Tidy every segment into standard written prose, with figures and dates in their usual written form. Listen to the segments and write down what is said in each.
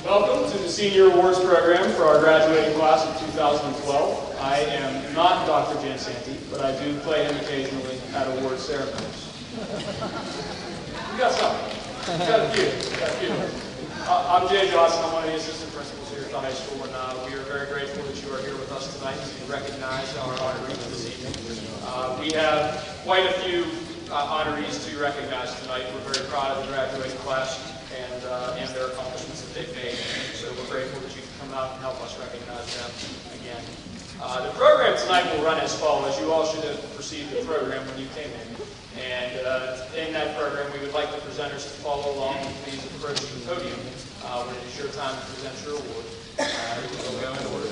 Welcome to the Senior Awards Program for our graduating class of 2012. I am not Dr. Jansanti, but I do play him occasionally at award ceremonies. You got something. You got a few. I'm Jay Johnson. I'm one of the assistant principals here at the high school, and we are very grateful that you are here with us tonight to recognize our honorees this evening. We have quite a few honorees to recognize tonight. We're very proud of the graduating class and their accomplishments that they've made. So we're grateful that you can come out and help us recognize them again. The program tonight will run as follows. You all should have received the program when you came in. And in that program, we would like the presenters to follow along and please approach the podium when it is your time to present your award. It will go in order.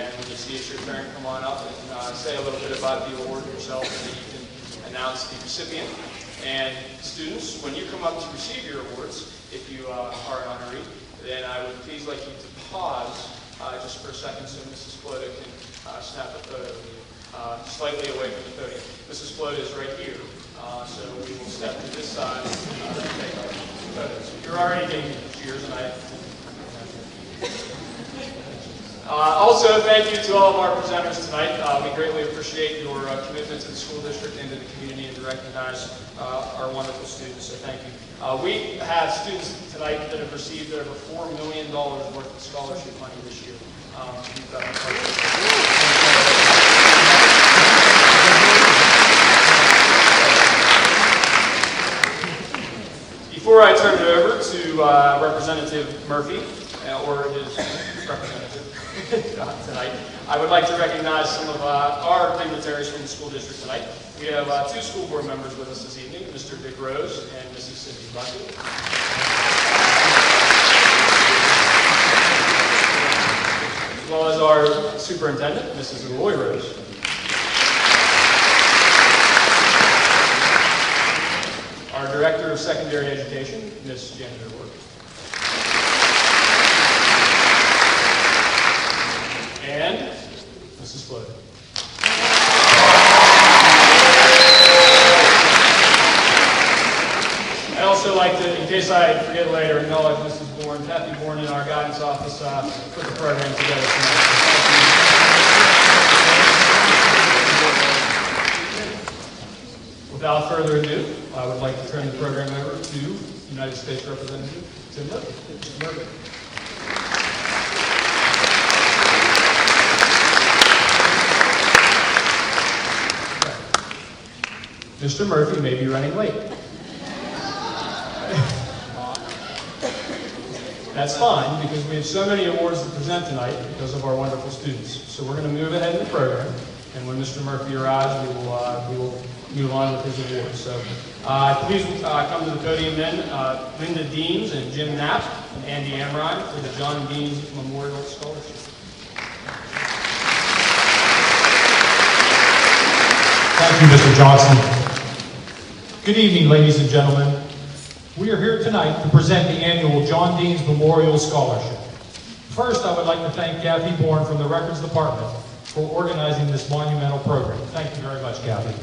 And when you see it's your turn, come on up and say a little bit about the award yourself, and then you can announce the recipient. And students, when you come up to receive your awards, if you are an honoree, then I would please like you to pause just for a second so Mrs. Floda can snap a photo of you slightly away from the podium. Mrs. Floda is right here, so we will step to this side and take our photos. You're already taking cheers, and also, thank you to all of our presenters tonight. We greatly appreciate your commitment to the school district and to the community and to recognize our wonderful students, so thank you. We have students tonight that have received over $4 million worth of scholarship money this year. Before I turn it over to Representative Murphy, or his representative tonight, I would like to recognize some of our dignitaries from the school district tonight. We have two school board members with us this evening, Mr. Dick Rose and Mrs. Cindy Buckley. As well as our superintendent, Mrs. Roy Rose. Our Director of Secondary Education, Ms. Janet O'Rourke. And Mrs. Floda. I'd also like to, in case I forget later, acknowledge Mrs. Bourne, Kathy Bourne in our guidance office put the program together tonight. Without further ado, I would like to turn the program over to United States Representative Tim Murphy. Mr. Murphy may be running late. That's fine, because we have so many awards to present tonight because of our wonderful students. So we're going to move ahead in the program, and when Mr. Murphy arrives, we will move on with his awards. So please come to the podium then, Linda Deans and Jim Knapp and Andy Amrine for the John Deans Memorial Scholarship. Thank you, Mr. Johnson. Good evening, ladies and gentlemen. We are here tonight to present the annual John Deans Memorial Scholarship. First, I would like to thank Kathy Bourne from the Records Department for organizing this monumental program. Thank you very much, Kathy.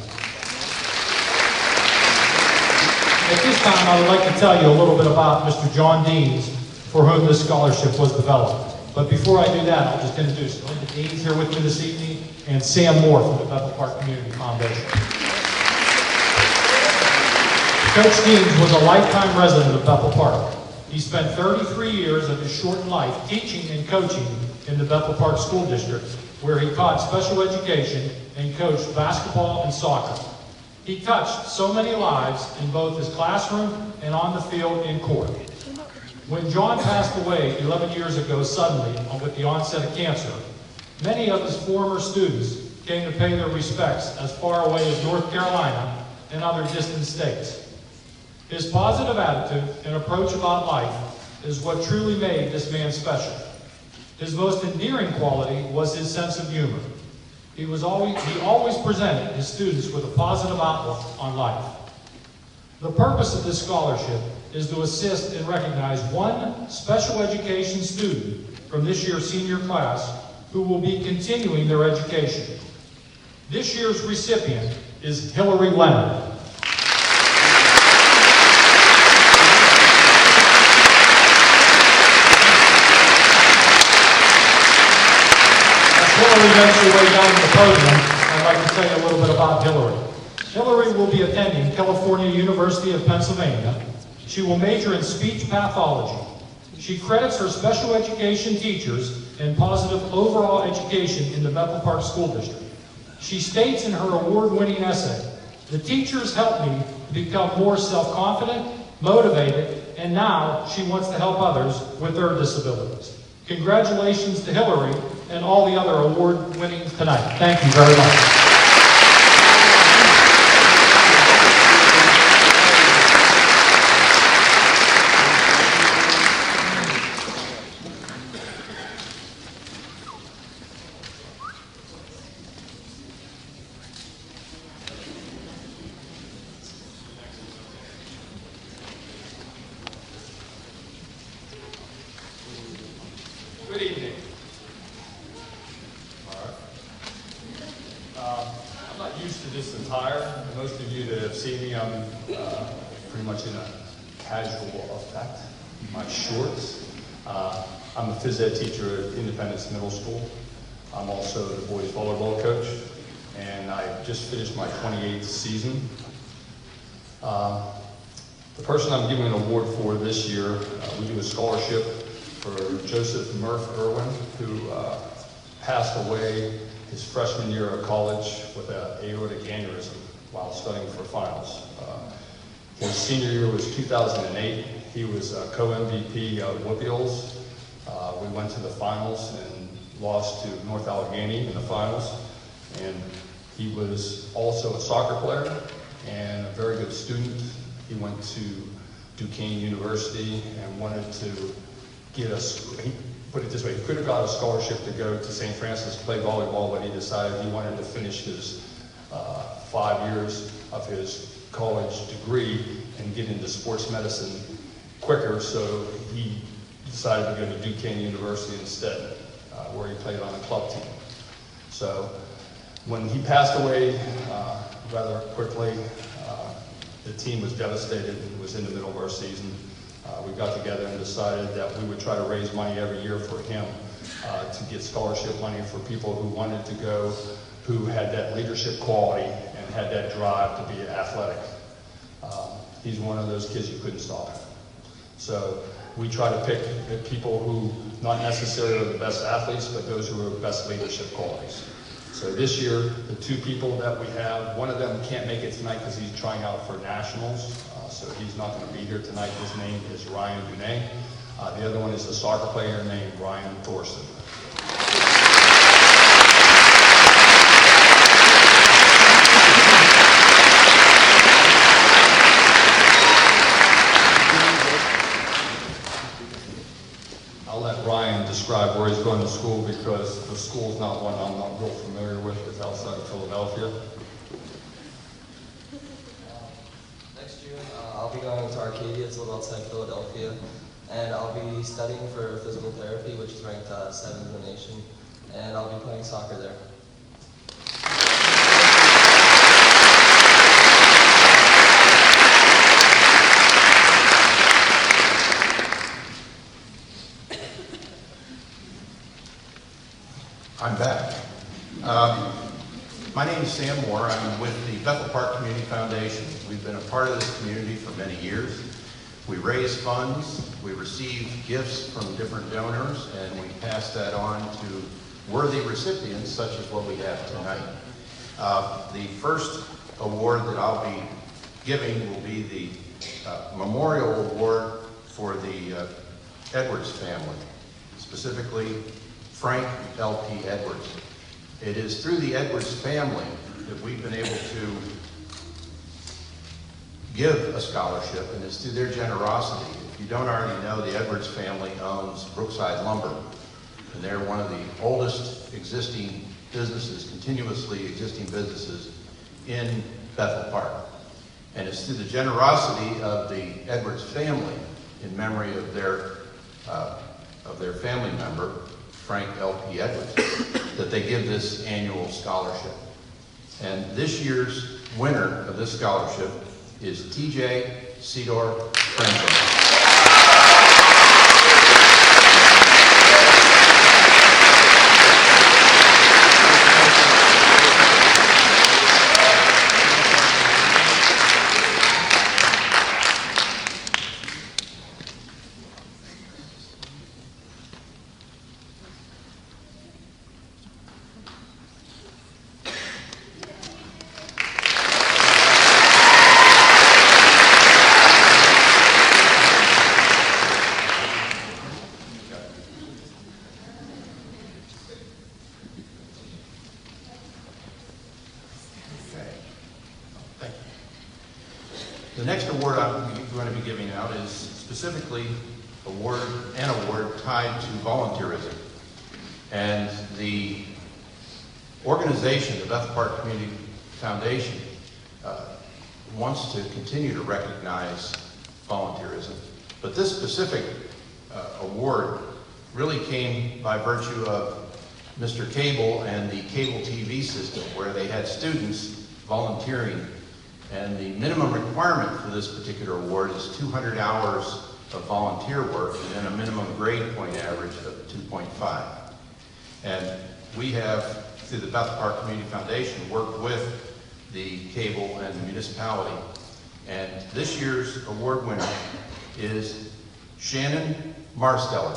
At this time, I would like to tell you a little bit about Mr. John Deans, for whom this scholarship was developed. But before I do that, I'll just introduce Linda Deans here with me this evening, and Sam Moore from the Bethel Park Community Foundation. Coach Deans was a lifetime resident of Bethel Park. He spent 33 years of his short life teaching and coaching in the Bethel Park School District, where he taught special education and coached basketball and soccer. He touched so many lives in both his classroom and on the field in court. When John passed away 11 years ago suddenly with the onset of cancer, many of his former students came to pay their respects as far away as North Carolina and other distant states. His positive attitude and approach about life is what truly made this man special. His most endearing quality was his sense of humor. He always presented his students with a positive outlook on life. The purpose of this scholarship is to assist and recognize one special education student from this year's senior class who will be continuing their education. This year's recipient is Hillary Leonard. makes her way down to the podium, I'd like to tell you a little bit about Hillary. Hillary will be attending California University of Pennsylvania. She will major in speech pathology. She credits her special education teachers and positive overall education in the Bethel Park School District. She states in her award-winning essay, "The teachers helped me become more self-confident, motivated, and now she wants to help others with their disabilities." Congratulations to Hillary and all the other award-winning tonight. Thank you very much. Good evening. I'm not used to this attire. Most of you that have seen me, I'm pretty much in a casual effect. My shorts. I'm a phys ed teacher at Independence Middle School. I'm also the boys volleyball coach, and I just finished my 28th season. The person I'm giving an award for this year, we do a scholarship for Joseph Murph Irwin, who passed away his freshman year of college with an aortic aneurysm while studying for finals. His senior year was 2008. He was co-MVP of WPIALS. We went to the finals and lost to North Allegheny in the finals. And he was also a soccer player and a very good student. He went to Duquesne University and wanted to get us, he put it this way, he could have got a scholarship to go to St. Francis to play volleyball, but he decided he wanted to finish his 5 years of his college degree and get into sports medicine quicker, so he decided to go to Duquesne University instead, where he played on a club team. So when he passed away rather quickly, the team was devastated. It was in the middle of our season. We got together and decided that we would try to raise money every year for him to get scholarship money for people who wanted to go, who had that leadership quality and had that drive to be athletic. He's one of those kids you couldn't stop. So we try to pick people who not necessarily are the best athletes, but those who are the best leadership qualities. So this year, the two people that we have, one of them can't make it tonight because he's trying out for nationals, so he's not going to be here tonight. His name is Ryan Duné. The other one is a soccer player named Ryan Thorson. I'll let Ryan describe where he's going to school because the school's not one I'm not real familiar with. It's outside of Philadelphia. Next June, I'll be going to Arcadia. It's a little outside Philadelphia. And I'll be studying for physical therapy, which is ranked 7th in the nation. And I'll be playing soccer there. I'm back. My name is Sam Moore. I'm with the Bethel Park Community Foundation. We've been a part of this community for many years. We raise funds, we receive gifts from different donors, and we pass that on to worthy recipients such as what we have tonight. The first award that I'll be giving will be the Memorial Award for the Edwards family, specifically Frank L.P. Edwards. It is through the Edwards family that we've been able to give a scholarship, and it's through their generosity. If you don't already know, the Edwards family owns Brookside Lumber, and they're one of the oldest existing businesses, continuously existing businesses in Bethel Park. And it's through the generosity of the Edwards family, in memory of their family member, Frank L.P. Edwards, that they give this annual scholarship. And this year's winner of this scholarship is T.J. Cedar Franklin. The next award I'm going to be giving out is specifically an award tied to volunteerism. And the organization, the Bethel Park Community Foundation, wants to continue to recognize volunteerism. But this specific award really came by virtue of Mr. Cable and the cable TV system, where they had students volunteering. And the minimum requirement for this particular award is 200 hours of volunteer work and then a minimum grade point average of 2.5. And we have, through the Bethel Park Community Foundation, worked with the cable and the municipality. And this year's award winner is Shannon Marsteller.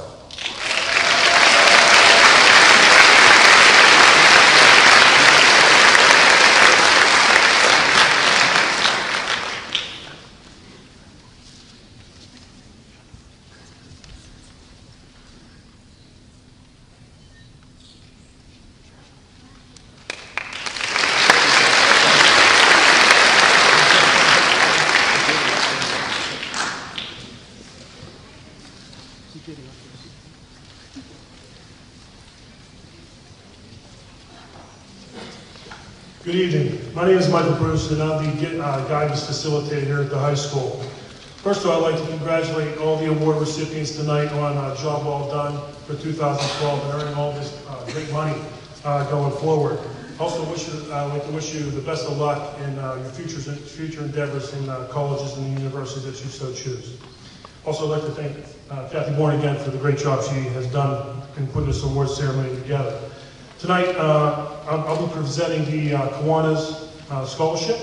Good evening. My name is Michael Bruce, and I'm the guidance facilitator here at the high school. First of all, I'd like to congratulate all the award recipients tonight on a job well done for 2012 and earning all this great money going forward. Also, I'd like to wish you the best of luck in your future endeavors in colleges and universities that you so choose. Also, I'd like to thank Kathy Bourne again for the great job she has done in putting this award ceremony together. Tonight, I'll be presenting the Kiwanis Scholarship.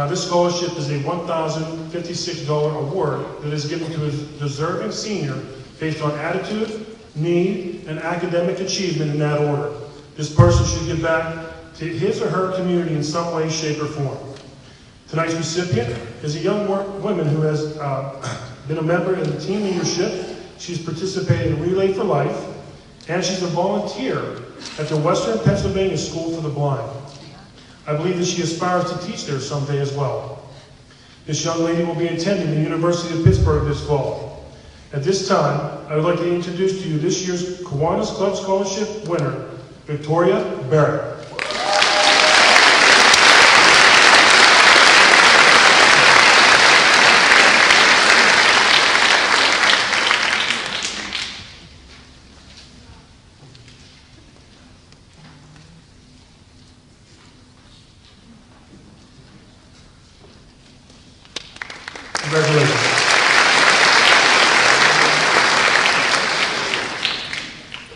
This scholarship is a $1,056 award that is given to a deserving senior based on attitude, need, and academic achievement in that order. This person should give back to his or her community in some way, shape, or form. Tonight's recipient is a young woman who has been a member in the team leadership. She's participated in Relay for Life, and she's a volunteer at the Western Pennsylvania School for the Blind. I believe that she aspires to teach there someday as well. This young lady will be attending the University of Pittsburgh this fall. At this time, I would like to introduce to you this year's Kiwanis Club Scholarship winner, Victoria Barrett. Congratulations.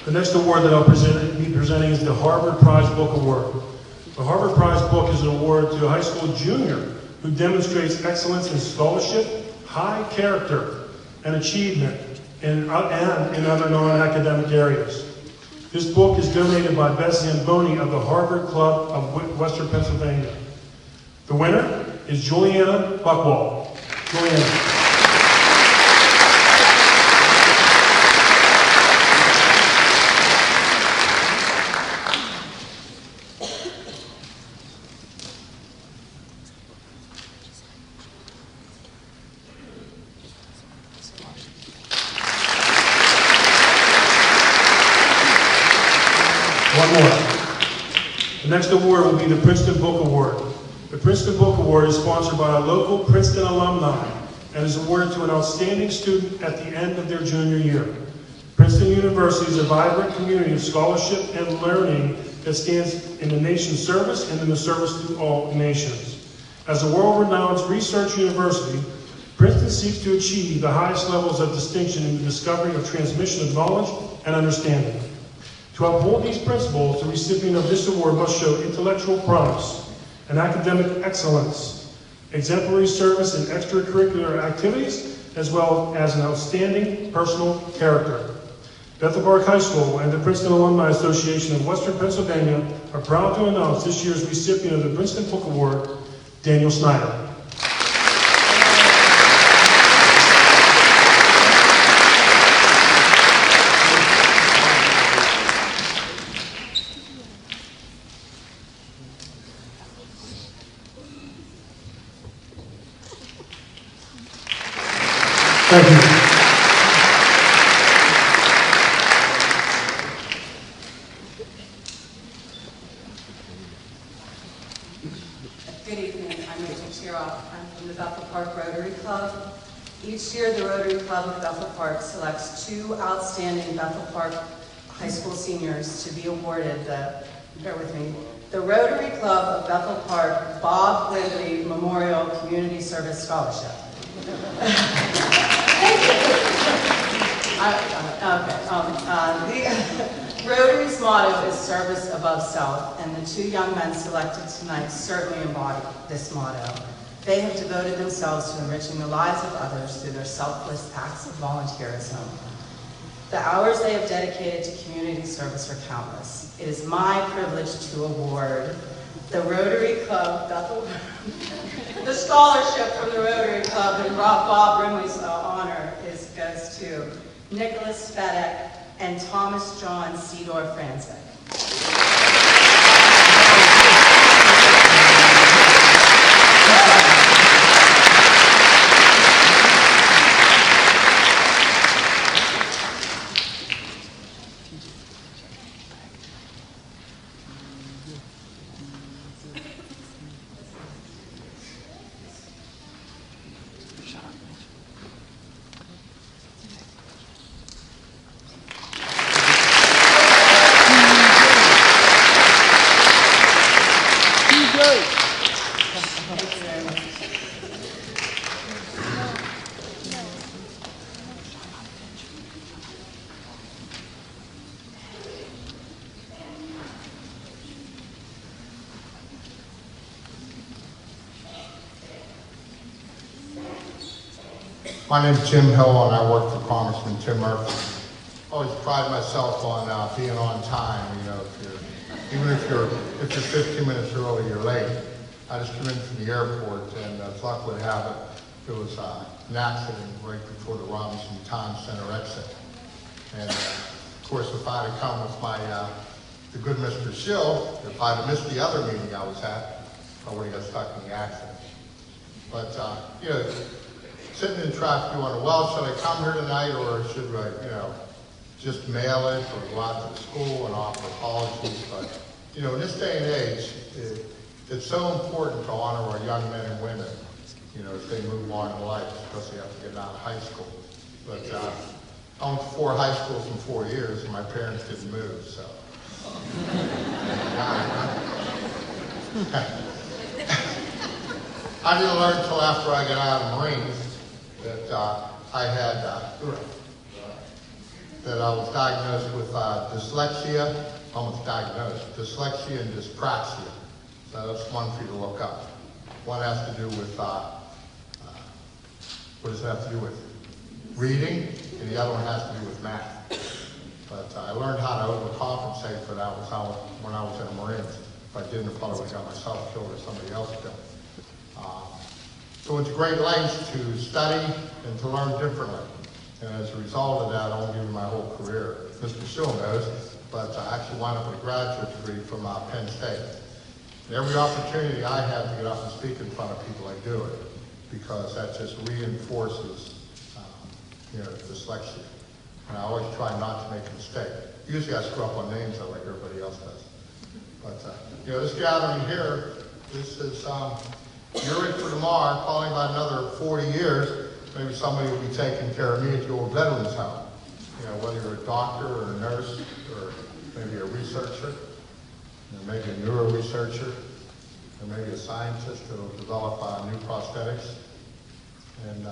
The next award that I'll be presenting is the Harvard Prize Book Award. The Harvard Prize Book is an award to a high school junior who demonstrates excellence in scholarship, high character, and achievement in other non-academic areas. This book is donated by Beth Zamboni of the Harvard Club of Western Pennsylvania. The winner is Juliana Buckwald. Juliana. One more. The next award will be the Princeton Book Award. The Princeton Book Award is sponsored by a local Princeton alumni and is awarded to an outstanding student at the end of their junior year. Princeton University is a vibrant community of scholarship and learning that stands in the nation's service and in the service to all nations. As a world-renowned research university, Princeton seeks to achieve the highest levels of distinction in the discovery or transmission of knowledge and understanding. To uphold these principles, the recipient of this award must show intellectual prowess and academic excellence, exemplary service in extracurricular activities, as well as an outstanding personal character. Bethel Park High School and the Princeton Alumni Association of Western Pennsylvania are proud to announce this year's recipient of the Princeton Book Award, Daniel Snyder. Thank you. Good evening, I'm Rachel Tiroff. I'm from the Bethel Park Rotary Club. Each year, the Rotary Club of Bethel Park selects 2 outstanding Bethel Park High School seniors to be awarded the Rotary Club of Bethel Park Bob Quigley Memorial Community Service Scholarship. The Rotary's motto is service above self, and the 2 young men selected tonight certainly embody this motto. They have devoted themselves to enriching the lives of others through their selfless acts of volunteerism. The hours they have dedicated to community service are countless. It is my privilege to award the Rotary Club Bethel, the scholarship from the Rotary Club in Bob Brimley's honor goes to Nicholas Fedek and Thomas John Seedorf Franzik. My name is Jim Hill, and I work for Congressman Tim Murphy. I always pride myself on being on time. You know, even if you're 15 minutes early, you're late. I just came in from the airport, and as luck would have it, there was an accident right before the Robinson Town Center exit. And of course, if I'd have come with my the good Mr. Schill, if I'd have missed the other meeting I was at, I would have got stuck in the accident. But you know, sitting in traffic, you wonder, well, should I come here tonight, or should I, you know, just mail it, or go out to the school and offer apologies? But you know, in this day and age, it's so important to honor our young men and women, you know, as they move on in life, especially after getting out of high school. But I went to 4 high schools in 4 years, and my parents didn't move, so. I didn't learn until after I got out of the Marines that I had, that I was diagnosed with dyslexia, almost diagnosed, dyslexia and dyspraxia. So that's one for you to look up. One has to do with, what does it have to do with? Reading, and the other one has to do with math. But I learned how to overcompensate for that when I was in the Marines. If I didn't, I probably would have got myself killed or somebody else killed. So it's great lengths to study and to learn differently. And as a result of that, I won't give you my whole career. Mr. Schill knows, but I actually wound up with a graduate degree from Penn State. And every opportunity I have to get up and speak in front of people, I do it, because that just reinforces, you know, dyslexia. And I always try not to make a mistake. Usually I screw up on names like everybody else does. But, you know, this gathering here, this is, you're in for tomorrow, probably about another 40 years, maybe somebody will be taking care of me at the old veterans home. You know, whether you're a doctor or a nurse or maybe a researcher, you know, maybe a neuro researcher, or maybe a scientist that will develop new prosthetics. And,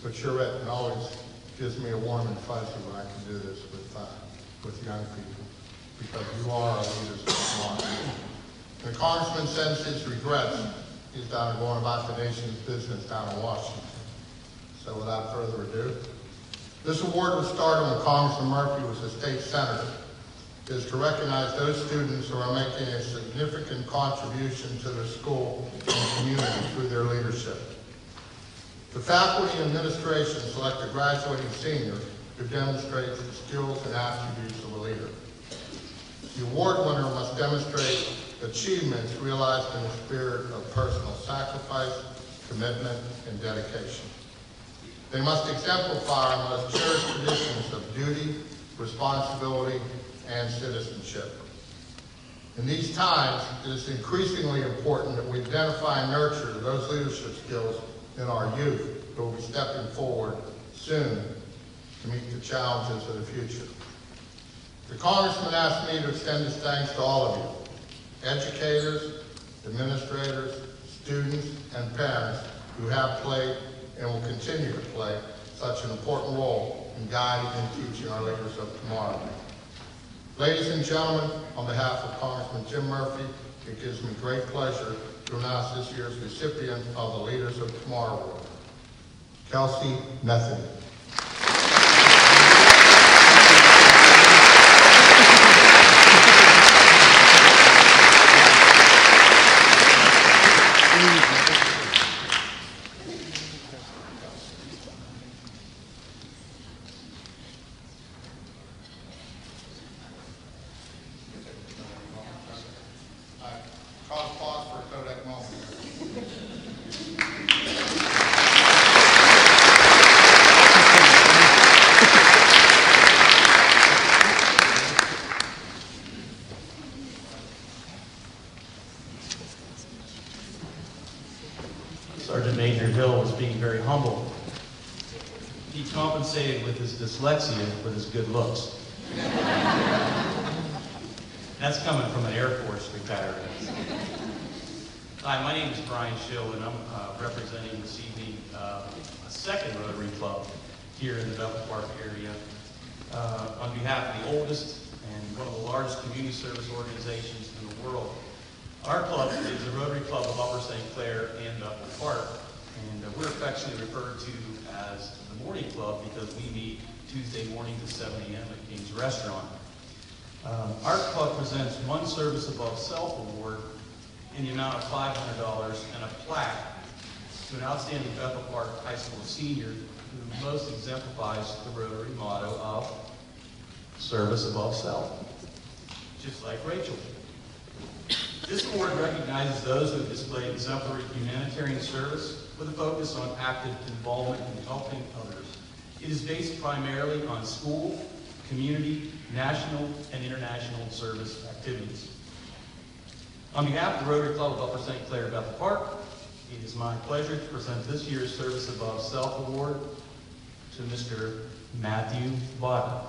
but you're it, and always gives me a warm and fuzzy when I can do this with young people, because you are our leaders of tomorrow. The Congressman sends his regrets. He's down going about the nation's business down in Washington. So without further ado, this award was started when Congressman Murphy was a state senator. It is to recognize those students who are making a significant contribution to their school and community through their leadership. The faculty and administration select a graduating senior who demonstrates the skills and attributes of a leader. The award winner must demonstrate achievements realized in a spirit of personal sacrifice, commitment, and dedication. They must exemplify our most cherished traditions of duty, responsibility, and citizenship. In these times, it is increasingly important that we identify and nurture those leadership skills in our youth who will be stepping forward soon to meet the challenges of the future. The Congressman asked me to extend his thanks to all of you, educators, administrators, students, and parents who have played and will continue to play such an important role in guiding and teaching our leaders of tomorrow. Ladies and gentlemen, on behalf of Congressman Jim Murphy, it gives me great pleasure to announce this year's recipient of the Leaders of Tomorrow Award, Kelsey Metheny. Cause pause for a Kodak moment. Sergeant Major Hill was being very humble. He compensated with his dyslexia with his good looks. That's coming from an Air Force retiree. Hi, my name is Brian Schill, and I'm representing this evening a second Rotary Club here in the Bethel Park area on behalf of the oldest and one of the largest community service organizations in the world. Our club is the Rotary Club of Upper St. Clair and Bethel Park, and we're affectionately referred to as the Morning Club because we meet Tuesday mornings at 7 a.m. at King's Restaurant. Our club presents one Service Above Self award in the amount of $500 and a plaque to an outstanding Bethel Park High School senior who most exemplifies the Rotary motto of Service Above Self, just like Rachel. This award recognizes those who have displayed exemplary humanitarian service with a focus on active involvement in helping others. It is based primarily on school, community, national, and international service activities. On behalf of the Rotary Club of Upper St. Clair Bethel Park, it is my pleasure to present this year's Service Above Self Award to Mr. Matthew Vada.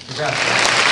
Congratulations.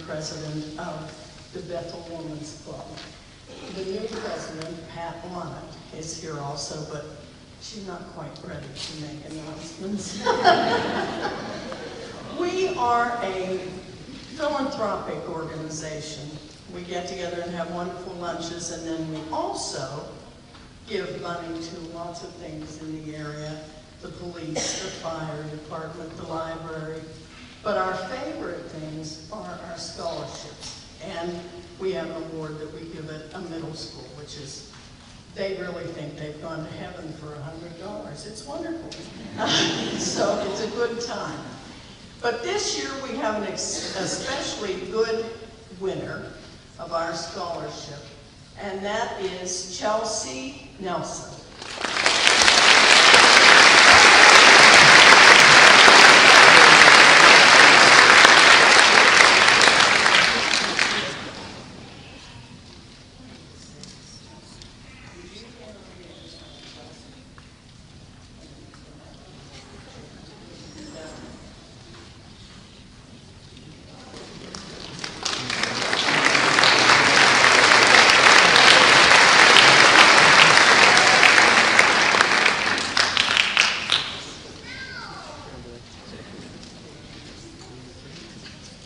President of the Bethel Women's Club. The new president, Pat Lund, is here also, but she's not quite ready to make announcements. We are a philanthropic organization. We get together and have wonderful lunches, and then we also give money to lots of things in the area, the police, the fire department, the library. But our favorite things are our scholarships. And we have an award that we give at a middle school, which is, they really think they've gone to heaven for $100. It's wonderful. So it's a good time. But this year we have an especially good winner of our scholarship, and that is Chelsea Nelson.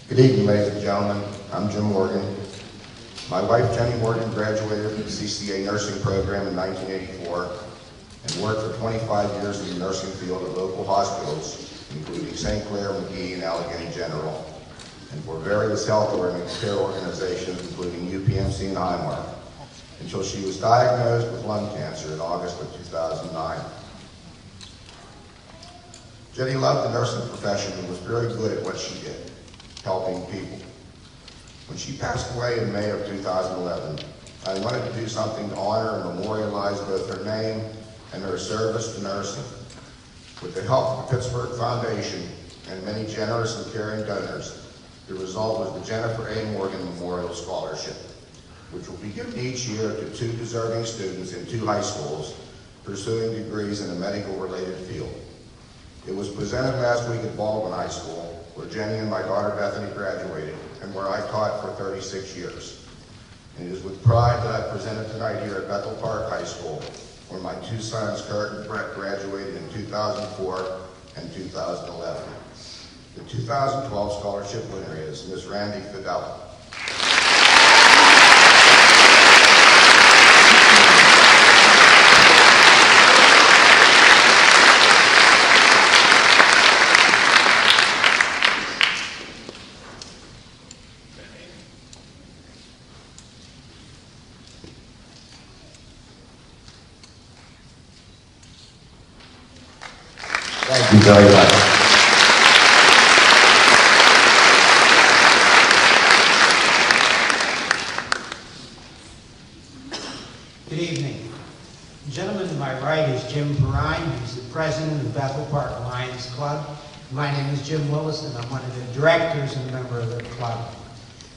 Good evening, ladies and gentlemen. I'm Jim Morgan. My wife, Jenny Morgan, graduated from the CCA nursing program in 1984 and worked for 25 years in the nursing field at local hospitals, including St. Clair, McGee, and Allegheny General, and for various health care organizations, including UPMC and Highmark, until she was diagnosed with lung cancer in August of 2009. Jenny loved the nursing profession and was very good at what she did, helping people. When she passed away in May of 2011, I wanted to do something to honor and memorialize both her name and her service to nursing. With the help of the Pittsburgh Foundation and many generous and caring donors, the result was the Jennifer A. Morgan Memorial Scholarship, which will be given each year to 2 deserving students in 2 high schools pursuing degrees in a medical-related field. It was presented last week at Baldwin High School, where Jenny and my daughter Bethany graduated, and where I taught for 36 years. And it is with pride that I present it tonight here at Bethel Park High School, where my 2 sons, Kurt and Brett, graduated in 2004 and 2011. The 2012 scholarship winner is Ms. Randy Fidel. Thank you very much. Good evening. The gentleman to my right is Jim Perrine. He's the president of the Bethel Park Lions Club. My name is Jim Willis, and I'm one of the directors and a member of the club.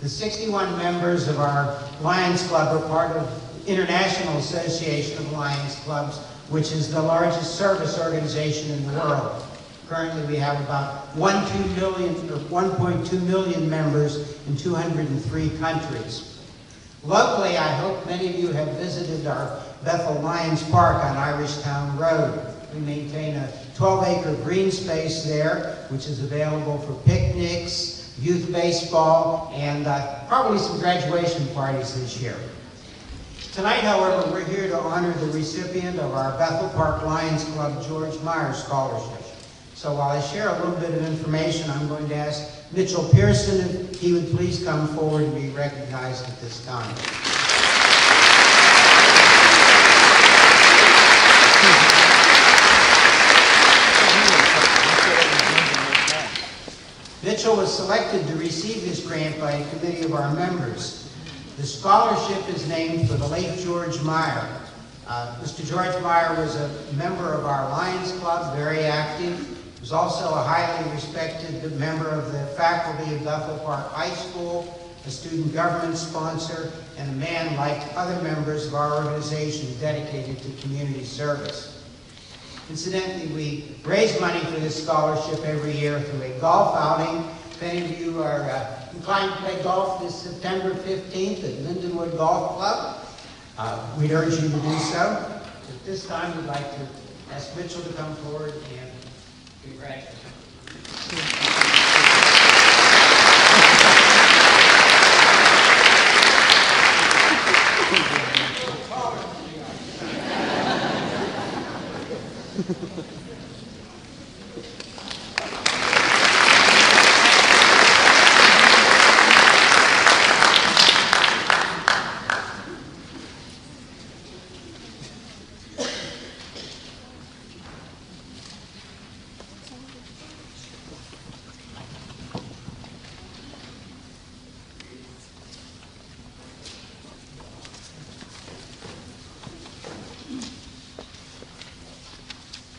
The 61 members of our Lions Club are part of the International Association of Lions Clubs, which is the largest service organization in the world. Currently, we have about 1.2 million members in 203 countries. Locally, I hope many of you have visited our Bethel Lions Park on Irishtown Road. We maintain a 12-acre green space there, which is available for picnics, youth baseball, and probably some graduation parties this year. Tonight, however, we're here to honor the recipient of our Bethel Park Lions Club George Meyer Scholarship. So while I share a little bit of information, I'm going to ask Mitchell Pearson if he would please come forward and be recognized at this time. Mitchell was selected to receive this grant by a committee of our members. The scholarship is named for the late George Meyer. Mr. George Meyer was a member of our Lions Club, very active. He was also a highly respected member of the faculty of Bethel Park High School, a student government sponsor, and a man like other members of our organization dedicated to community service. Incidentally, we raise money for this scholarship every year through a golf outing. If any of you are inclined to play golf this September 15th at Lindenwood Golf Club, we'd urge you to do so. At this time, we'd like to ask Mitchell to come forward and congratulate him.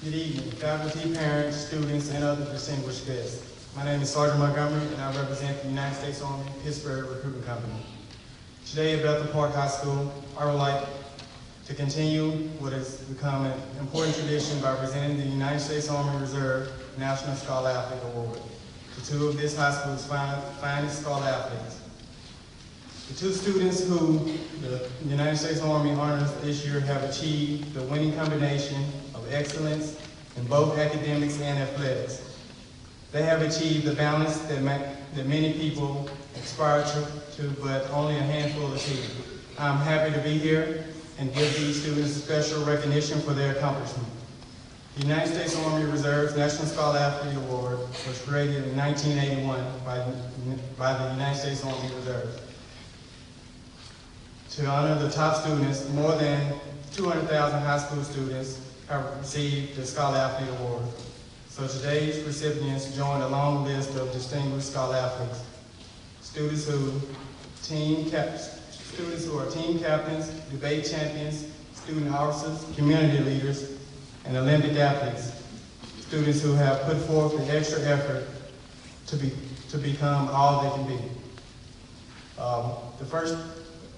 Good evening, faculty, parents, students, and other distinguished guests. My name is Sergeant Montgomery, and I represent the United States Army Pittsburgh Recruiting Company. Today at Bethel Park High School, I would like to continue what has become an important tradition by presenting the United States Army Reserve National Scholar Athlete Award to 2 of this high school's finest scholar athletes. The 2 students who the United States Army honors this year have achieved the winning combination of excellence in both academics and athletics. They have achieved the balance that many people aspire to, but only a handful achieve. I'm happy to be here and give these students special recognition for their accomplishment. The United States Army Reserve's National Scholar Athlete Award was created in 1981 by the United States Army Reserve. To honor the top students, more than 200,000 high school students have received the Scholar Athlete Award. So today's recipients join a long list of distinguished scholar athletes. Students who are team captains, debate champions, student officers, community leaders, and Olympic athletes. Students who have put forth the extra effort to become all they can be.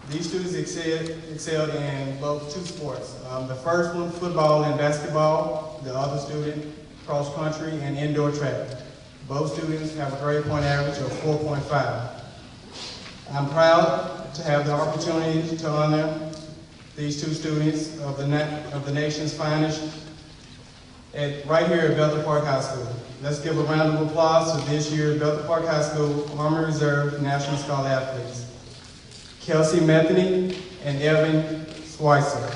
These students excelled in both two sports. The first one, football and basketball. The other student, cross country and indoor track. Both students have a grade point average of 4.5. I'm proud to have the opportunity to honor these two students of the nation's finest right here at Bethel Park High School. Let's give a round of applause to this year's Bethel Park High School Army Reserve National Scholar Athletes, Kelsey Metheny and Evan Schweitzer.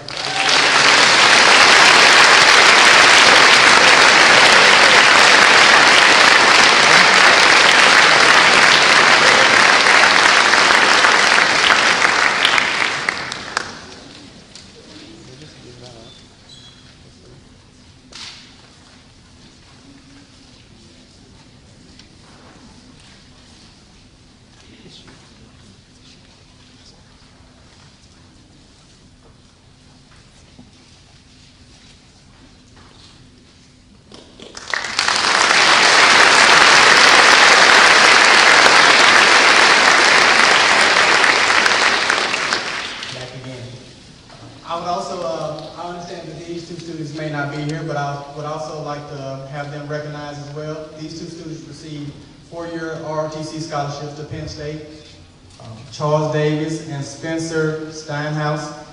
I understand that these two students may not be here, but I would also like to have them recognized as well. These two students received 4-year ROTC scholarships to Penn State. Charles Davis and Spencer Steinhaus.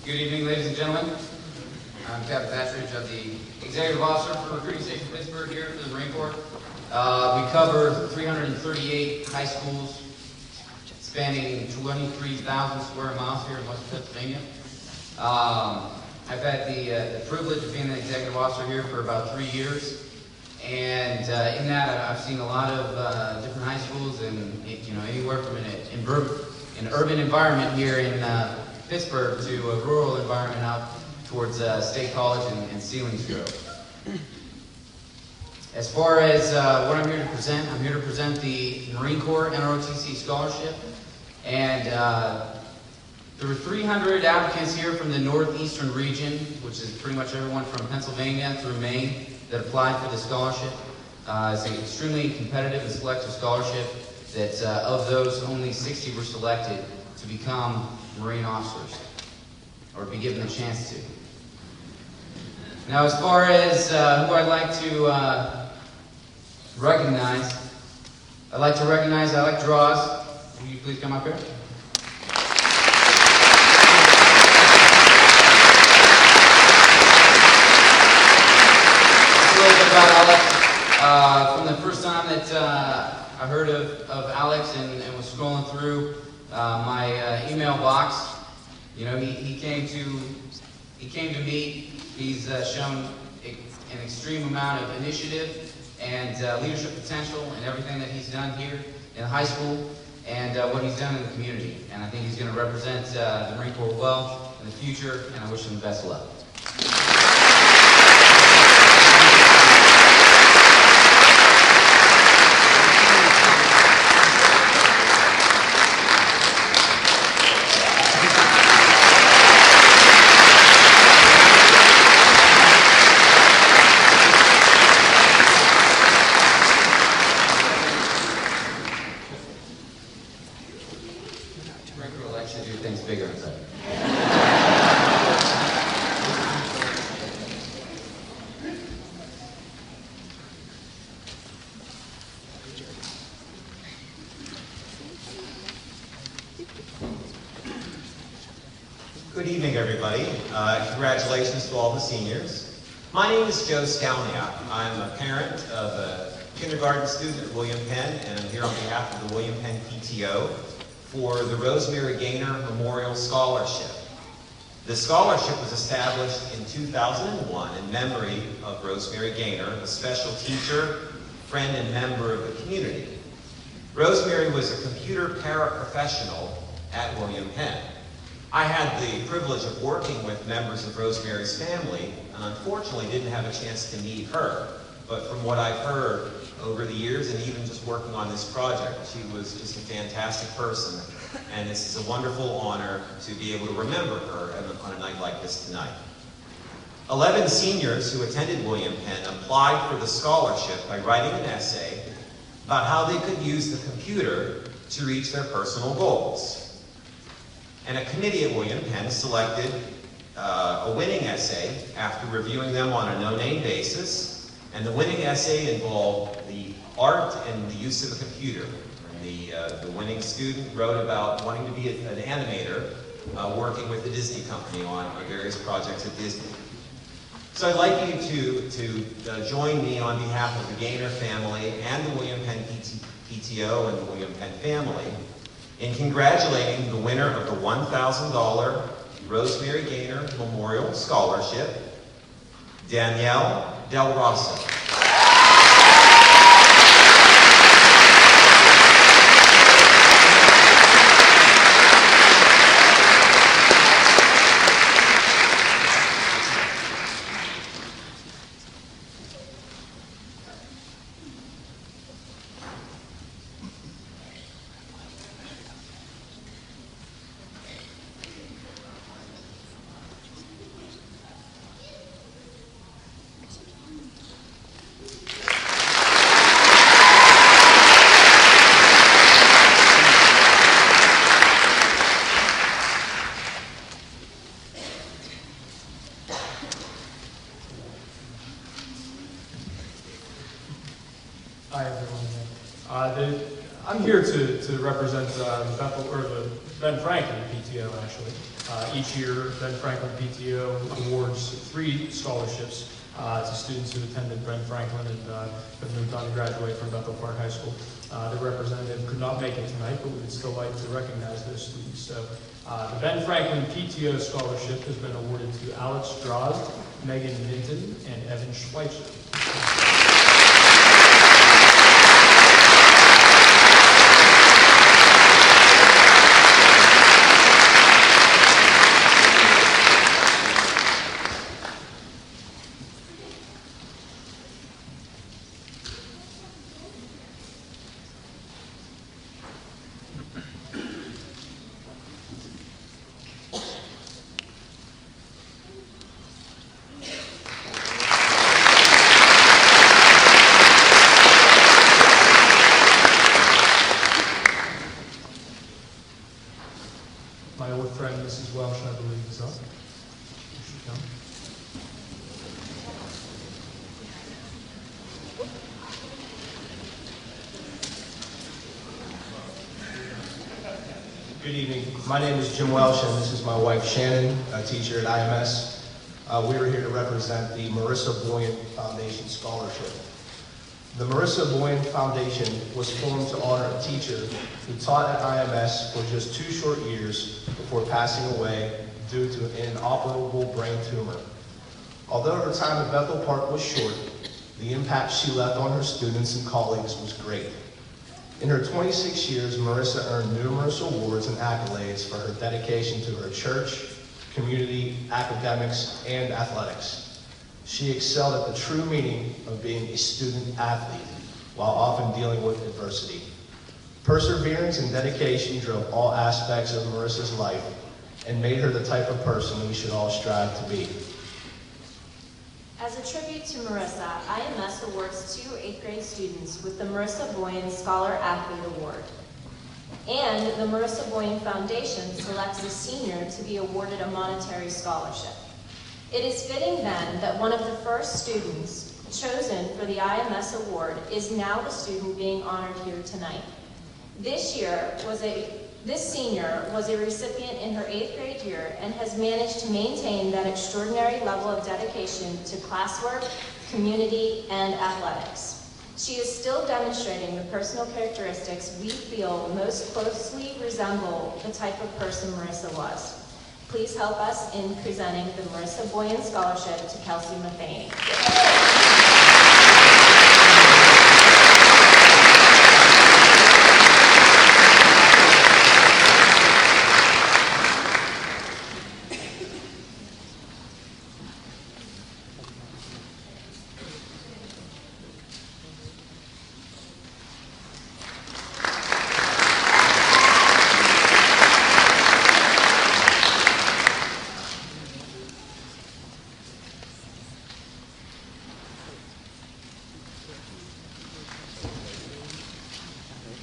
Good evening, ladies and gentlemen. I'm Captain Patridge. I'm the Executive Officer for Recruiting Station Pittsburgh here for the Marine Corps. We cover 338 high schools spanning 23,000 square miles here in West Pennsylvania. I've had the privilege of being the Executive Officer here for about 3 years. And in that, I've seen a lot of different high schools and, anywhere from an urban environment here in Pittsburgh to a rural environment out towards State College and Selinsgrove. As far as what I'm here to present the Marine Corps NROTC Scholarship. And there were 300 applicants here from the northeastern region, which is pretty much everyone from Pennsylvania through Maine that applied for the scholarship. It's an extremely competitive and selective scholarship that of those, only 60 were selected to become Marine officers, or be given the chance to. Now, as far as who I'd like to recognize, I like draws. Will you please come up here? Just a little bit about Alex. From the first time that I heard of Alex and was scrolling through my email box, he came to me. He's shown an extreme amount of initiative and leadership potential in everything that he's done here in high school and what he's done in the community. And I think he's going to represent the Marine Corps well in the future, and I wish him the best of luck. Regular election do things bigger and better. Good evening, everybody. Congratulations to all the seniors. My name is Joe Skalniak. I'm a parent of a kindergarten student at William Penn, and I'm here on behalf of the William Penn PTO for the Rosemary Gaynor Memorial Scholarship. The scholarship was established in 2001 in memory of Rosemary Gaynor, a special teacher, friend, and member of the community. Rosemary was a computer paraprofessional at William Penn. I had the privilege of working with members of Rosemary's family, and unfortunately didn't have a chance to meet her. But from what I've heard over the years, and even just working on this project, she was just a fantastic person. And this is a wonderful honor to be able to remember her on a night like this tonight. 11 seniors who attended William Penn applied for the scholarship by writing an essay about how they could use the computer to reach their personal goals. And a committee at William Penn selected a winning essay after reviewing them on a no-name basis. And the winning essay involved the art and the use of a computer. And the winning student wrote about wanting to be an animator working with the Disney company on various projects at Disney. So I'd like you to join me on behalf of the Gaynor family and the William Penn PTO and the William Penn family in congratulating the winner of the $1,000 Rosemary Gaynor Memorial Scholarship, Danielle Del Rosso. Hi, everyone. I'm here to represent the Ben Franklin PTO, actually. Each year, Ben Franklin PTO awards 3 scholarships to students who attended Ben Franklin and have moved on to graduate from Bethel Park High School. The representative could not make it tonight, but we would still like to recognize those students. So the Ben Franklin PTO scholarship has been awarded to Alex Drozd, Megan Minton, and Evan Schweitzer. My old friend, Mrs. Welsh, I believe, is up. Here she comes. Good evening. My name is Jim Welsh, and this is my wife Shannon, a teacher at IMS. We were here to represent the Marissa Boyant Foundation Scholarship. The Marissa Boyant Foundation was formed to honor a teacher who taught at IMS for just 2 short years before passing away due to an inoperable brain tumor. Although her time at Bethel Park was short, the impact she left on her students and colleagues was great. In her 26 years, Marissa earned numerous awards and accolades for her dedication to her church, community, academics, and athletics. She excelled at the true meaning of being a student athlete while often dealing with adversity. Perseverance and dedication drove all aspects of Marissa's life and made her the type of person we should all strive to be. As a tribute to Marissa, IMS awards 2 8th grade students with the Marissa Boyne Scholar Athlete Award. And the Marissa Boyne Foundation selects a senior to be awarded a monetary scholarship. It is fitting then that one of the first students chosen for the IMS award is now the student being honored here tonight. This senior was a recipient in her 8th grade year and has managed to maintain that extraordinary level of dedication to classwork, community, and athletics. She is still demonstrating the personal characteristics we feel most closely resemble the type of person Marissa was. Please help us in presenting the Marissa Boyne Scholarship to Kelsey Matheny.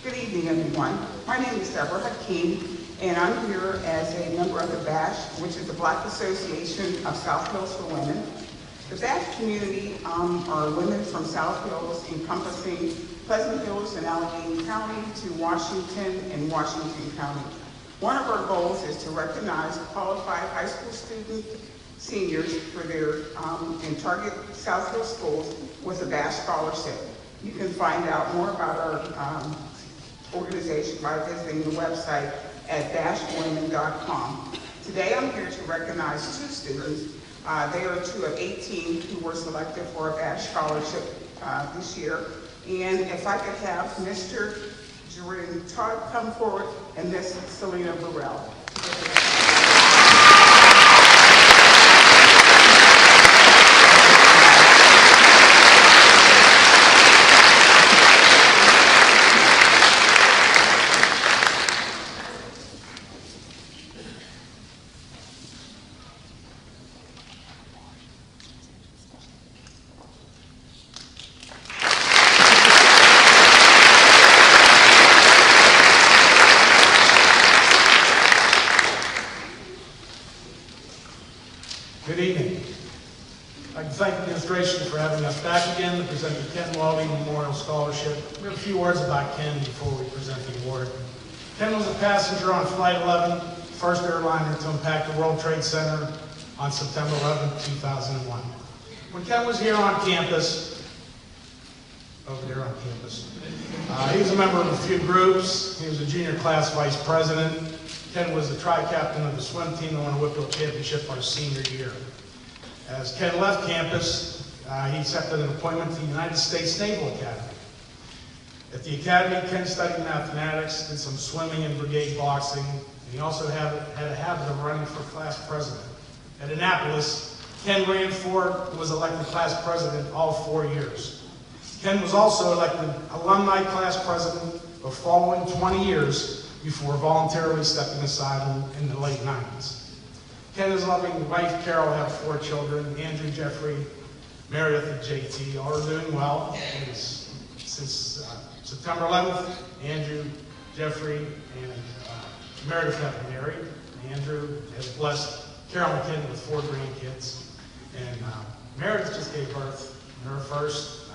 Good evening, everyone. My name is Deborah Hakeem, and I'm here as a member of the BASH, which is the Black Association of South Hills for Women. The BASH community are women from South Hills encompassing Pleasant Hills and Allegheny County to Washington and Washington County. One of our goals is to recognize qualified high school student seniors for their and target South Hills schools with a BASH scholarship. You can find out more about our organization by visiting the website at bashwomen.com. Today I'm here to recognize 2 students. They are 2 of 18 who were selected for a BASH scholarship this year. And if I could have Mr. Jerry Todd come forward and Miss Selena Burrell. Good evening. I'd like to thank the administration for having us back again to present the Ken Lawley Memorial Scholarship. We have a few words about Ken before we present the award. Ken was a passenger on Flight 11, first airliner to impact the World Trade Center on September 11, 2001. When Ken was here on campus, over there on campus, he was a member of a few groups. He was a junior class vice president. Ken was the tri-captain of the swim team that won a Whitfield Championship our senior year. As Ken left campus, he accepted an appointment to the United States Naval Academy. At the academy, Ken studied mathematics, did some swimming and brigade boxing, and he also had a habit of running for class president. At Annapolis, Ken ran for and was elected class president all 4 years. Ken was also elected alumni class president the following 20 years before voluntarily stepping aside in the late 90s. Ken is loving wife Carol, have 4 children, Andrew, Jeffrey, Meredith, and JT, all are doing well. Since September 11th, Andrew, Jeffrey, and Meredith have been married. Andrew has blessed Carol McKinnon with 4 grandkids. And Meredith just gave birth, her first,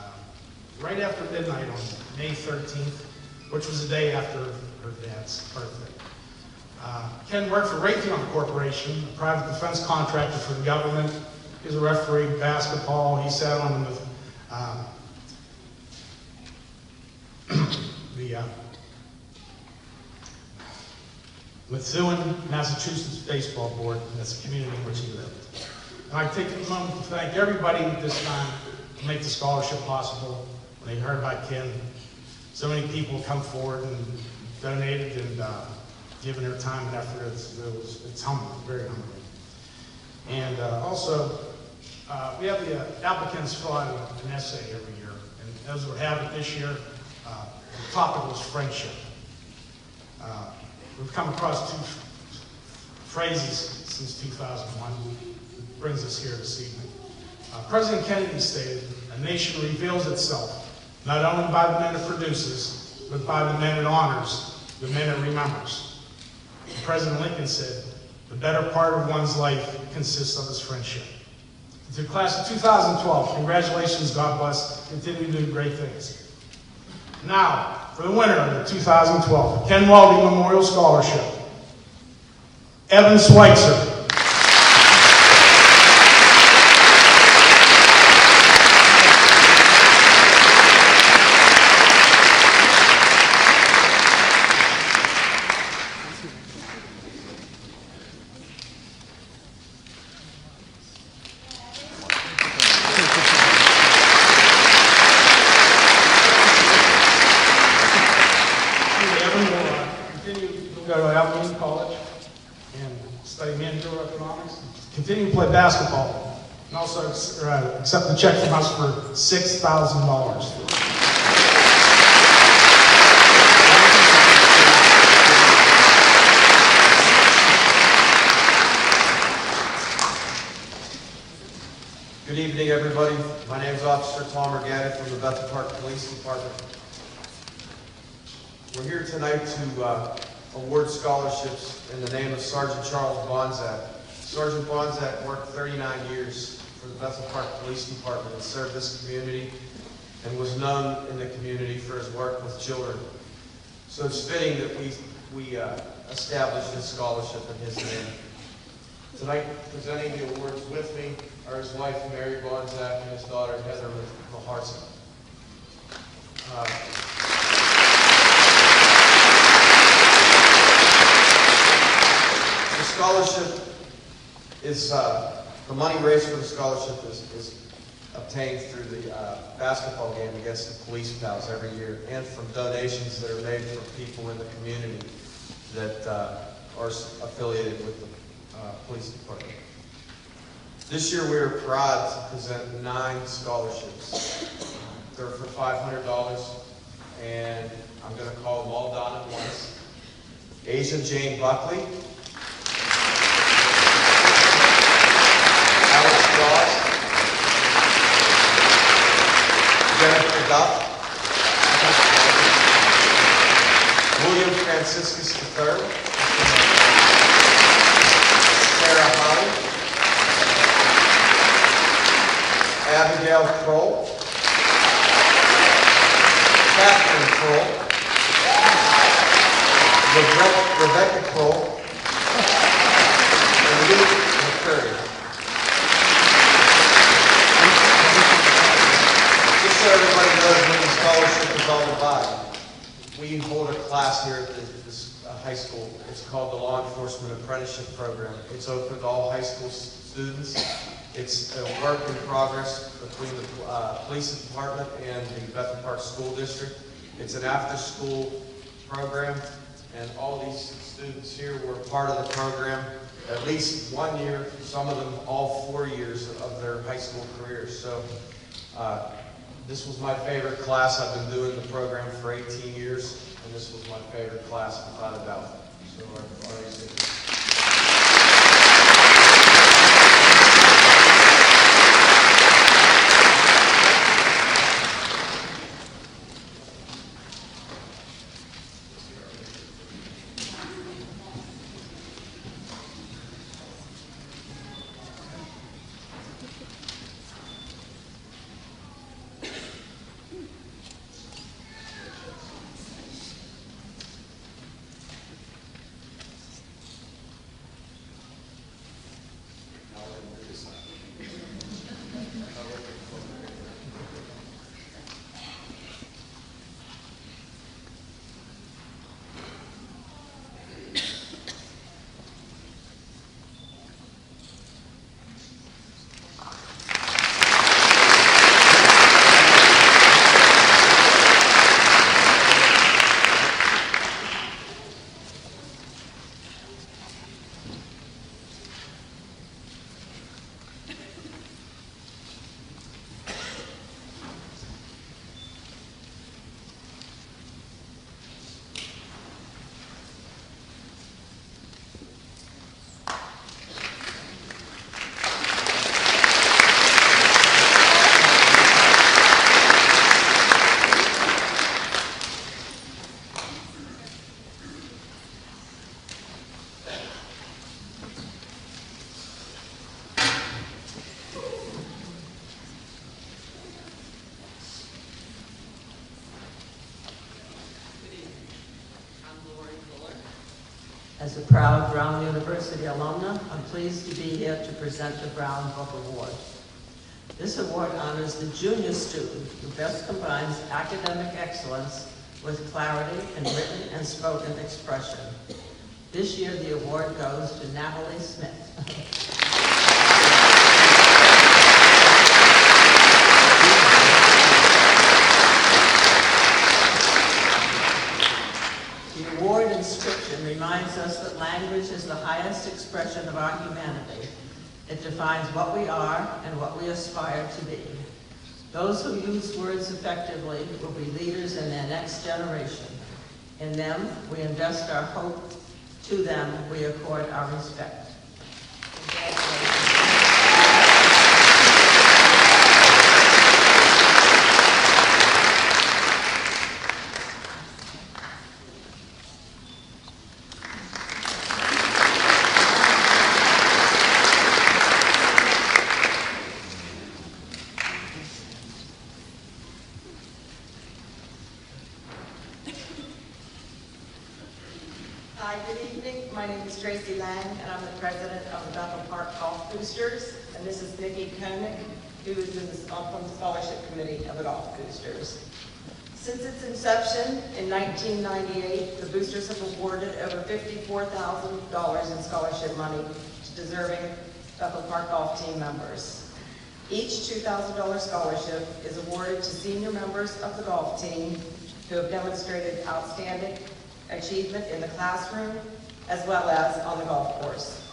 right after midnight on May 13th, which was the day after her dad's birthday. Ken worked for Raytheon Corporation, a private defense contractor for the government. He was a referee in basketball. He sat on the Methuen, Massachusetts baseball board. That's the community in which he lived. And I take a moment to thank everybody at this time to make the scholarship possible. When they heard about Ken, so many people come forward and donated and given their time and effort. It's humbling, very humbling. And also, we have the applicants fill out an essay every year. And as we have it this year, the topic was friendship. We've come across 2 phrases since 2001 that brings us here this evening. President Kennedy stated, "A nation reveals itself not only by the men it produces, but by the men it honors, the men it remembers." And President Lincoln said, "The better part of one's life consists of his friendship." To the class of 2012, congratulations, God bless, continue to do great things. Now, for the winner of the 2012 Ken Welding Memorial Scholarship, Evan Schweitzer. Continue to play basketball, and also accept the check from us for $6,000. Good evening, everybody. My name is Officer Tom Regatta from the Bethel Park Police Department. We're here tonight to award scholarships in the name of Sergeant Charles Bonzak. Sergeant Bonzak worked 39 years for the Bethel Park Police Department and served this community and was known in the community for his work with children. So it's fitting that we establish this scholarship in his name. Tonight, presenting the awards with me are his wife, Mary Bonzak, and his daughter, Heather Maharson. The scholarship is, the money raised for the scholarship is obtained through the basketball game against the Police Pals every year, and from donations that are made from people in the community that are affiliated with the police department. This year we are proud to present 9 scholarships. They're for $500, and I'm going to call them all down at once. Asia Jane Buckley, Alex Ross, Jennifer Duff, William Franciscus III, Sarah Holly, Abigail Kroll, Catherine Kroll, Rebecca Kroll, and Luke McCurry. Just so everybody knows what the scholarship is all about, we hold a class here at this high school. It's called the Law Enforcement Apprenticeship Program. It's open to all high school students. It's a work in progress between the police department and the Bethel Park School District. It's an after-school program, and all these students here were part of the program at least 1 year, some of them all 4 years of their high school careers. So this was my favorite class. I've been doing the program for 18 years, and this was my favorite class without a doubt. So As a proud Brown University alumna, I'm pleased to be here to present the Brown Book Award. This award honors the junior student who best combines academic excellence with clarity in written and spoken expression. This year, the award goes to Natalie Smith. The award inscription reminds us that language is the highest expression of our humanity. It defines what we are and what we aspire to be. Those who use words effectively will be leaders in their next generation. In them, we invest our hope. To them, we accord our respect. Hi, good evening. My name is Tracy Lang, and I'm the president of the Bethel Park Golf Boosters. And this is Nikki Koenig, who is from the scholarship committee of the Golf Boosters. Since its inception in 1998, the boosters have awarded over $54,000 in scholarship money to deserving Bethel Park golf team members. Each $2,000 scholarship is awarded to senior members of the golf team who have demonstrated outstanding achievement in the classroom as well as on the golf course.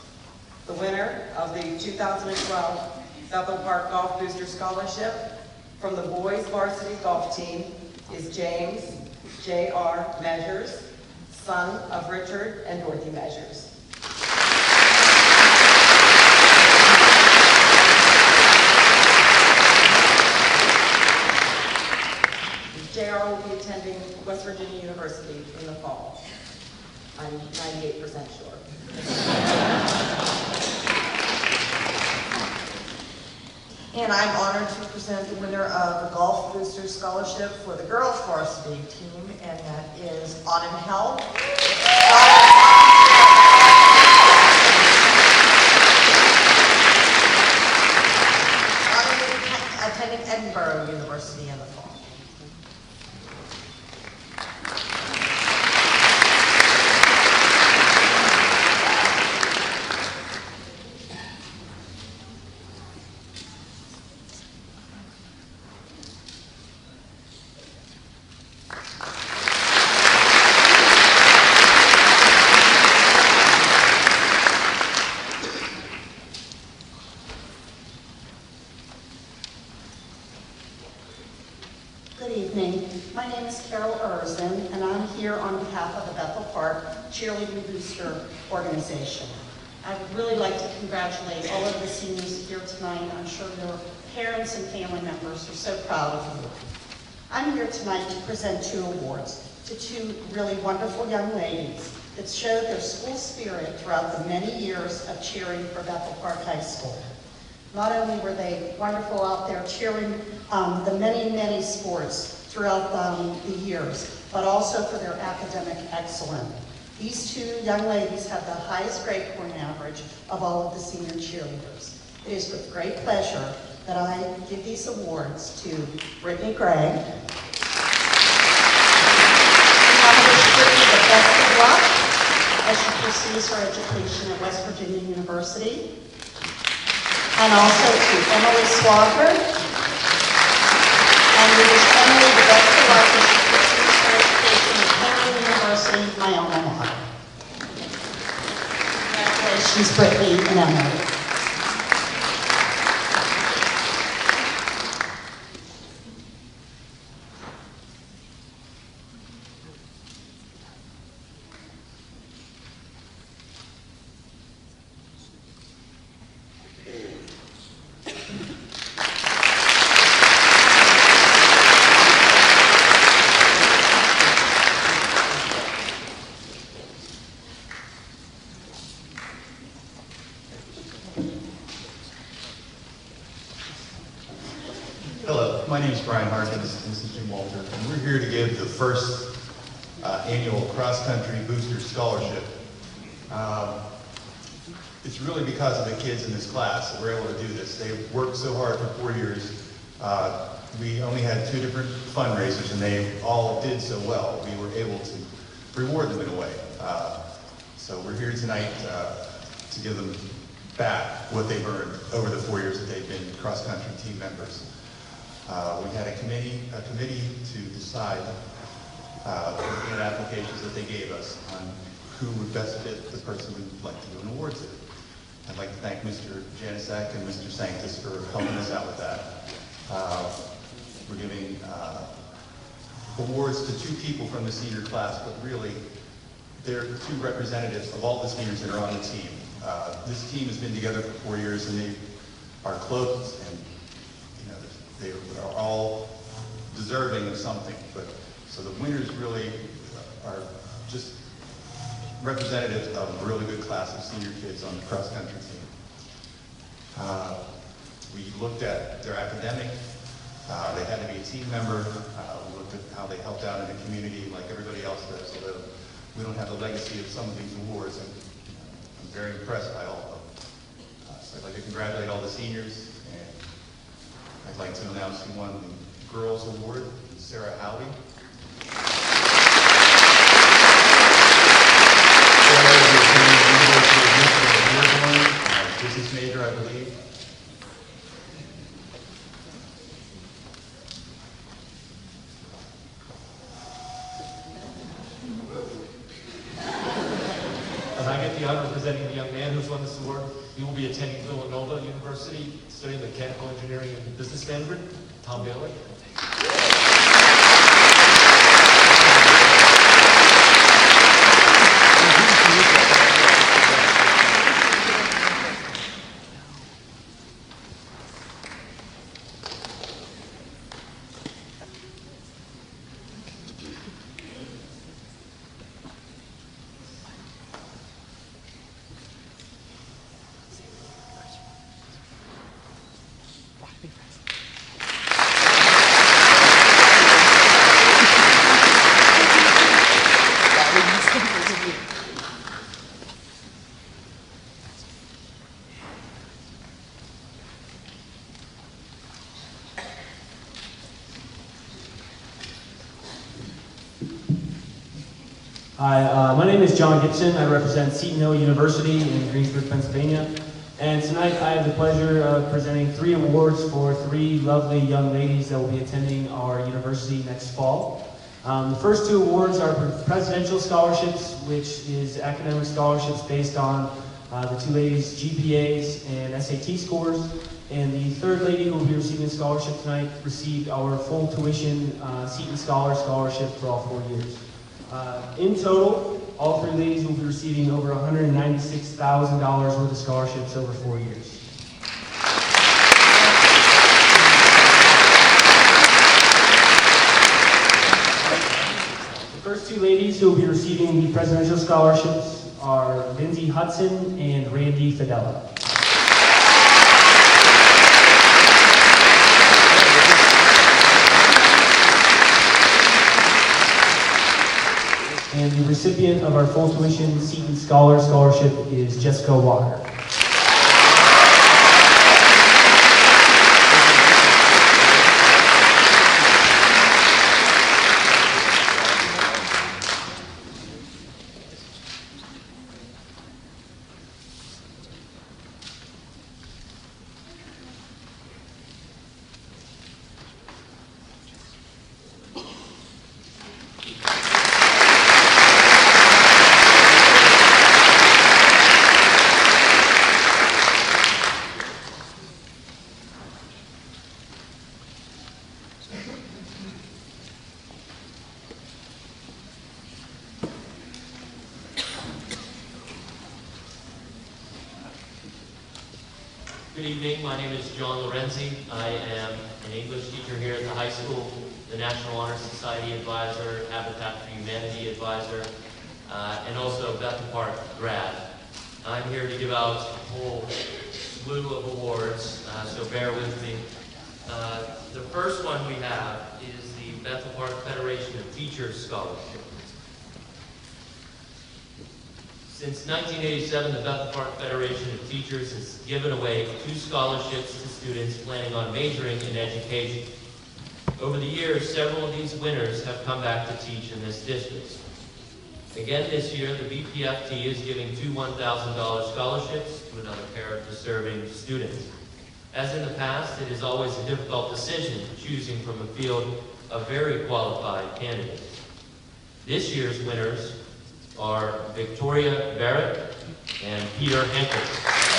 The winner of the 2012 Bethel Park Golf Booster Scholarship from the boys varsity golf team is James J.R. Measures, son of Richard and Dorothy Measures. J.R. will be attending West Virginia University in the fall. I'm 98% sure. And I'm honored to present the winner of the Golf Booster Scholarship for the girls varsity team, and that is Autumn Held. Autumn will be attending Edinburgh University in the fall. Good evening. My name is Carol Erzin, and I'm here on behalf of the Bethel Park Cheerleading Booster Organization. I would really like to congratulate all of the seniors here tonight. I'm sure your parents and family members are so proud of you. I'm here tonight to present two awards to two really wonderful young ladies that showed their school spirit throughout the many years of cheering for Bethel Park High School. Not only were they wonderful out there cheering the many, many sports throughout the years, but also for their academic excellence. These two young ladies have the highest grade point average of all of the senior cheerleaders. It is with great pleasure that I give these awards to Brittany Gregg. And I wish Brittany the best of luck as she pursues her education at West Virginia University. And also to Emily Swafford. And we wish Emily the best of luck as she pursues her education at Cameron University, my alma mater. Congratulations, Brittany and Emily. Hello, my name is Brian Harkins, and this is Jim Walter, and we're here to give the first annual cross-country booster scholarship It's really because of the kids in this class that we're able to do this. They worked so hard for 4 years. We only had 2 different fundraisers and they all did so well. We were able to reward them in a way. So we're here tonight to give them back what they've earned over the 4 years that they've been cross-country team members. We had a committee to decide looking at applications that they gave us on who would best fit the person we'd like to give an award to. I'd like to thank Mr. Janicek and Mr. Sanctus for helping us out with that. We're giving awards to 2 people from the senior class, but really they're 2 representatives of all the seniors that are on the team. This team has been together for 4 years and they are close and they are all deserving of something. But so the winners really are just representatives of a really good class of senior kids on the cross-country team. We looked at their academic. They had to be a team member. We looked at how they helped out in the community like everybody else does. Although we don't have the legacy of some of these awards, and I'm very impressed by all of them. So I'd like to congratulate all the seniors, and I'd like to announce who won the Girls Award, Sarah Howey. Business major, I believe. And I get the honor of presenting the young man who's won this award. He will be attending Villanova University, studying mechanical engineering and business management. Tom Bailey. Hi, my name is John Gibson. I represent Seton Hill University in Greensburg, Pennsylvania. And tonight I have the pleasure of presenting 3 awards for 3 lovely young ladies that will be attending our university next fall. The first 2 awards are presidential scholarships, which is academic scholarships based on the 2 ladies' GPAs and SAT scores. And the 3rd lady who will be receiving a scholarship tonight received our full tuition Seton Scholarship for all 4 years. In total, all 3 ladies will be receiving over $196,000 worth of scholarships over 4 years. The first 2 ladies who will be receiving the presidential scholarships are Lindsay Hudson and Randy Fidella. And the recipient of our full tuition Seton Scholarship is Jessica Walker. Good evening, my name is John Lorenzi. I am an English teacher here at the high school, the National Honor Society advisor, Habitat for Humanity advisor, and also Bethel Park grad. I'm here to give out a whole slew of awards, so bear with me. The first one we have is the Bethel Park Federation of Teachers Scholarship. Since 1987, the Bethel Park Federation of Teachers has given away 2 scholarships to students planning on majoring in education. Over the years, several of these winners have come back to teach in this district. Again this year, the BPFT is giving 2 $1,000 scholarships to another pair of deserving students. As in the past, it is always a difficult decision choosing from a field of very qualified candidates. This year's winners are Victoria Barrett and Peter Henkel.